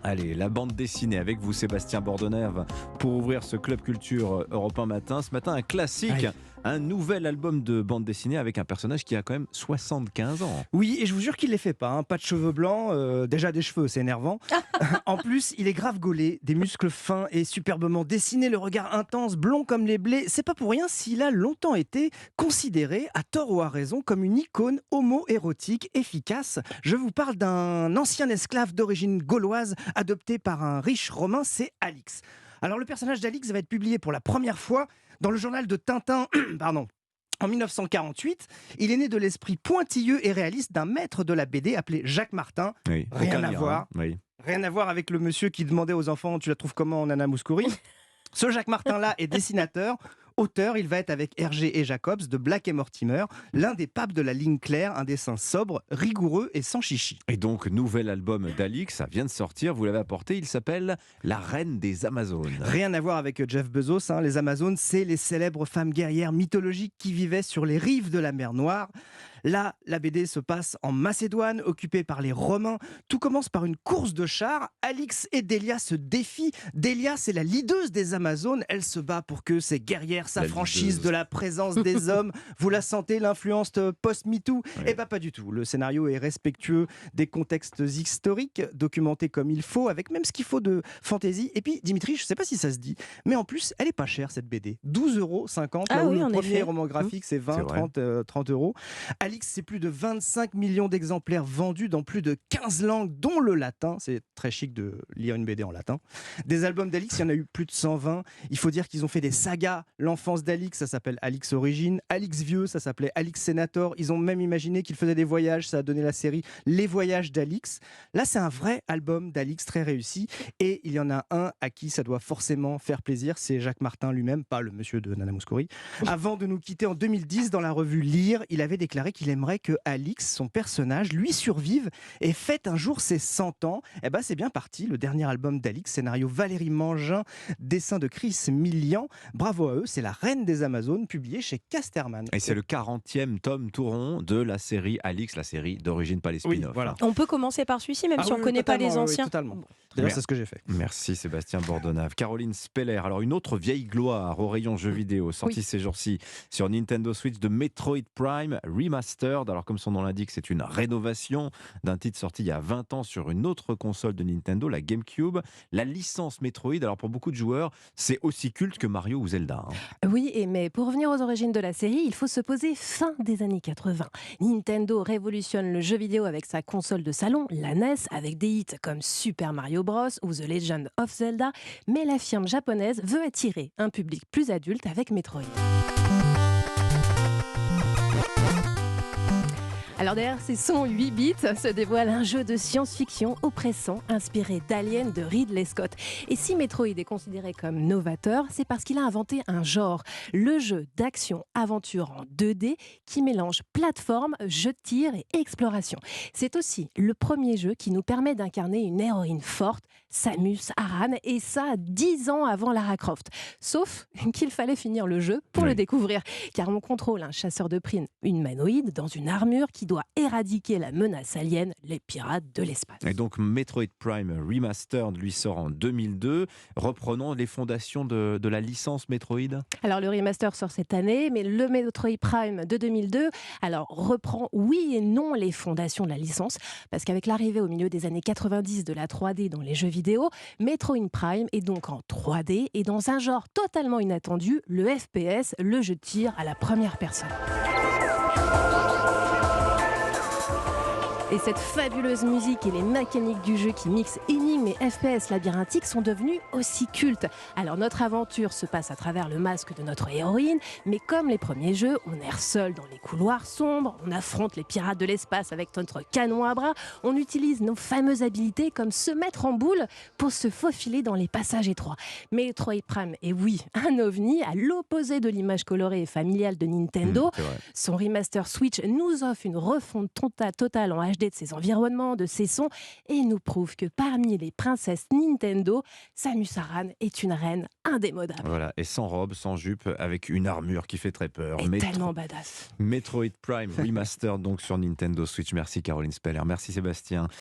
Allez, la bande dessinée avec vous, Sébastien Bordenave, pour ouvrir ce Club Culture Europe 1 matin. Ce matin, un classique, Aïe. un nouvel album de bande dessinée avec un personnage qui a quand même 75 ans. Oui, et je vous jure qu'il les fait pas, hein. Pas de cheveux blancs, déjà des cheveux, c'est énervant. En plus, il est grave gaulé, des muscles fins et superbement dessinés, le regard intense, blond comme les blés. C'est pas pour rien s'il a longtemps été considéré, à tort ou à raison, comme une icône homo-érotique efficace. Je vous parle d'un ancien esclave d'origine gauloise adopté par un riche romain, c'est Alix. Alors le personnage d'Alix va être publié pour la première fois dans le journal de Tintin, pardon, en 1948. Il est né de l'esprit pointilleux et réaliste d'un maître de la BD appelé Jacques Martin. Oui, Rien aucun à lien, voir. hein. Oui. Rien à voir avec le monsieur qui demandait aux enfants "Tu la trouves comment, Nana Mouskouri?" Ce Jacques Martin-là est dessinateur. Auteur, il va être avec Hergé et Jacobs de Black et Mortimer, l'un des papes de la ligne claire, un dessin sobre, rigoureux et sans chichi. Et donc, nouvel album d'Alix, ça vient de sortir, vous l'avez apporté, il s'appelle La Reine des Amazones. Rien à voir avec Jeff Bezos, hein. Les Amazones, c'est les célèbres femmes guerrières mythologiques qui vivaient sur les rives de la mer Noire. Là, la BD se passe en Macédoine, occupée par les Romains. Tout commence par une course de chars. Alix et Delia se défient. Delia, c'est la leaduse des Amazones. Elle se bat pour que ces guerrières s'affranchissent leaduse. de la présence des hommes. Vous la sentez, l'influence post-MeToo? Oui. Eh bien, pas du tout. Le scénario est respectueux des contextes historiques, documenté comme il faut, avec même ce qu'il faut de fantaisie. Et puis, Dimitri, je ne sais pas si ça se dit, mais en plus, elle est pas chère, cette BD. 12,50 €, là Ah où oui, le en premier effet. roman graphique, c'est 20, C'est vrai. 30 €. Alix, c'est plus de 25 millions d'exemplaires vendus dans plus de 15 langues, dont le latin. C'est très chic de lire une BD en latin. Des albums d'Alix, il y en a eu plus de 120. Il faut dire qu'ils ont fait des sagas. L'enfance d'Alix, ça s'appelle Alix Origine. Alix Vieux, ça s'appelait Alix Sénator. Ils ont même imaginé qu'il faisait des voyages. Ça a donné la série Les Voyages d'Alix. Là, c'est un vrai album d'Alix très réussi. Et il y en a un à qui ça doit forcément faire plaisir. C'est Jacques Martin lui-même, pas le monsieur de Nana Mouskouri. Avant de nous quitter en 2010, dans la revue Lire, il avait déclaré qu'il aimerait que Alix, son personnage, lui survive et fête un jour ses 100 ans. Eh ben, c'est bien parti. Le dernier album d'Alix, scénario Valérie Mangin, dessin de Chris Millian. Bravo à eux, c'est La Reine des Amazones, publié chez Casterman. Et c'est le 40e tome tout rond de la série Alix, la série d'origine, pas les Oui, spin-offs. voilà. On peut commencer par celui-ci, même Ah si on oui, ne connaît pas les totalement, oui, anciens. totalement. D'ailleurs, Mer- c'est ce que j'ai fait. Merci Sébastien Bordenave. Caroline Speller, alors une autre vieille gloire au rayon jeux vidéo, sortie Oui. ces jours-ci sur Nintendo Switch de Metroid Prime Remastered. Alors comme son nom l'indique, c'est une rénovation d'un titre sorti il y a 20 ans sur une autre console de Nintendo, la GameCube. La licence Metroid, alors pour beaucoup de joueurs, c'est aussi culte que Mario ou Zelda, hein. Oui, mais pour revenir aux origines de la série, il faut se poser fin des années 80. Nintendo révolutionne le jeu vidéo avec sa console de salon, la NES, avec des hits comme Super Mario Bros. Ou The Legend of Zelda, mais la firme japonaise veut attirer un public plus adulte avec Metroid. Alors derrière ces sons 8 bits se dévoile un jeu de science-fiction oppressant inspiré d'Alien de Ridley Scott. Et si Metroid est considéré comme novateur, c'est parce qu'il a inventé un genre, le jeu d'action-aventure en 2D qui mélange plateforme, jeu de tir et exploration. C'est aussi le premier jeu qui nous permet d'incarner une héroïne forte, Samus Aran, et ça 10 ans avant Lara Croft. Sauf qu'il fallait finir le jeu pour Oui. le découvrir, car on contrôle un chasseur de primes humanoïde dans une armure qui doit éradiquer la menace alien, les pirates de l'espace. Et donc Metroid Prime Remastered lui sort en 2002. Reprenons les fondations de la licence Metroid. Alors le remaster sort cette année, mais le Metroid Prime de 2002 reprend oui et non les fondations de la licence, parce qu'avec l'arrivée au milieu des années 90 de la 3D dans les jeux vidéo, Metroid Prime est donc en 3D et dans un genre totalement inattendu, le FPS, le jeu de tir à la première personne. Et cette fabuleuse musique et les mécaniques du jeu qui mixent énigmes et FPS labyrinthiques sont devenues aussi cultes. Alors notre aventure se passe à travers le masque de notre héroïne, mais comme les premiers jeux, on erre seul dans les couloirs sombres, on affronte les pirates de l'espace avec notre canon à bras, on utilise nos fameuses habilités comme se mettre en boule pour se faufiler dans les passages étroits. Metroid Prime est oui, un ovni, à l'opposé de l'image colorée et familiale de Nintendo. C'est vrai. Son remaster Switch nous offre une refonte totale en HD de ses environnements, de ses sons, et nous prouve que parmi les princesses Nintendo, Samus Aran est une reine indémodable. Voilà, et sans robe, sans jupe, avec une armure qui fait très peur. Et tellement badass. Metroid Prime Remastered donc sur Nintendo Switch. Merci Caroline Speller, merci Sébastien.